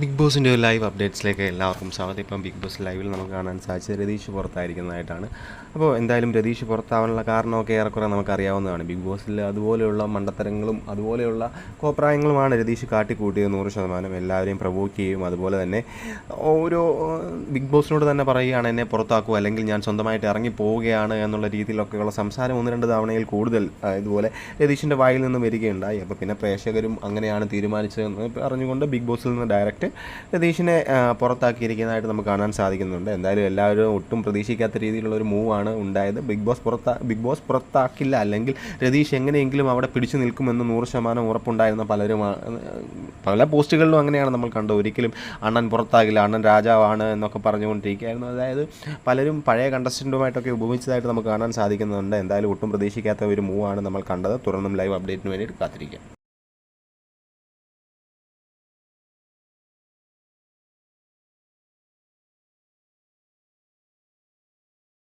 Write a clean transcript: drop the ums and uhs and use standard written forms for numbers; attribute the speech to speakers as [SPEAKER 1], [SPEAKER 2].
[SPEAKER 1] Big ബോസിൻ്റെ ഒരു live അപ്ഡേറ്റ്സിലേക്ക് എല്ലാവർക്കും സ്വാഗതം. ഇപ്പം ബിഗ് ബോസ് ലൈവിൽ നമുക്ക് കാണാൻ സാധിച്ചത് രതീഷ് പുറത്തായിരിക്കുന്നതായിട്ടാണ്. അപ്പോൾ എന്തായാലും രതീഷ് പുറത്താവാനുള്ള കാരണമൊക്കെ ഏറെക്കുറെ നമുക്കറിയാവുന്നതാണ്. ബിഗ് ബോസിൽ അതുപോലെയുള്ള മണ്ടത്തരങ്ങളും അതുപോലെയുള്ള കോപ്രായങ്ങളുമാണ് രതീഷ് കാട്ടിക്കൂട്ടിയത് 100%. എല്ലാവരെയും പ്രൊവോക്ക് ചെയ്യും. അതുപോലെ തന്നെ ഓരോ ബിഗ് ബോസിനോട് തന്നെ പറയുകയാണ് എന്നെ പുറത്താക്കുക, അല്ലെങ്കിൽ ഞാൻ സ്വന്തമായിട്ട് ഇറങ്ങി പോവുകയാണ് എന്നുള്ള രീതിയിലൊക്കെയുള്ള സംസാരം 1-2 തവണയിൽ കൂടുതൽ ഇതുപോലെ രതീഷിൻ്റെ വായിൽ നിന്ന് വരികയുണ്ടായി. അപ്പോൾ പിന്നെ പ്രേക്ഷകരും അങ്ങനെയാണ് തീരുമാനിച്ചതെന്ന് പറഞ്ഞുകൊണ്ട് ബിഗ് ബോസിൽ നിന്ന് ഡയറക്റ്റ് രതീഷിനെ പുറത്താക്കിയിരിക്കുന്നതായിട്ട് നമുക്ക് കാണാൻ സാധിക്കുന്നുണ്ട്. എന്തായാലും എല്ലാവരും ഒട്ടും പ്രതീക്ഷിക്കാത്ത രീതിയിലുള്ള ഒരു മൂവാണ് ഉണ്ടായത്. ബിഗ് ബോസ് പുറത്താക്കില്ല, അല്ലെങ്കിൽ രതീഷ് എങ്ങനെയെങ്കിലും അവിടെ പിടിച്ചു നിൽക്കുമെന്ന് 100% ഉറപ്പുണ്ടായിരുന്ന പല പോസ്റ്റുകളിലും അങ്ങനെയാണ് നമ്മൾ കണ്ടത്. ഒരിക്കലും അണ്ണൻ പുറത്താകില്ല, അണ്ണൻ രാജാവാണ് എന്നൊക്കെ പറഞ്ഞുകൊണ്ടിരിക്കുകയായിരുന്നു. അതായത് പലരും പഴയ കണ്ടസ്റ്റൻറ്റുമായിട്ടൊക്കെ ഉപമിച്ചതായിട്ട് നമുക്ക് കാണാൻ സാധിക്കുന്നുണ്ട്. എന്തായാലും ഒട്ടും പ്രതീക്ഷിക്കാത്ത ഒരു മൂവാണ് നമ്മൾ കണ്ടത്. തുടർന്നും ലൈവ് അപ്ഡേറ്റിന് വേണ്ടിയിട്ട് കാത്തിരിക്കുക.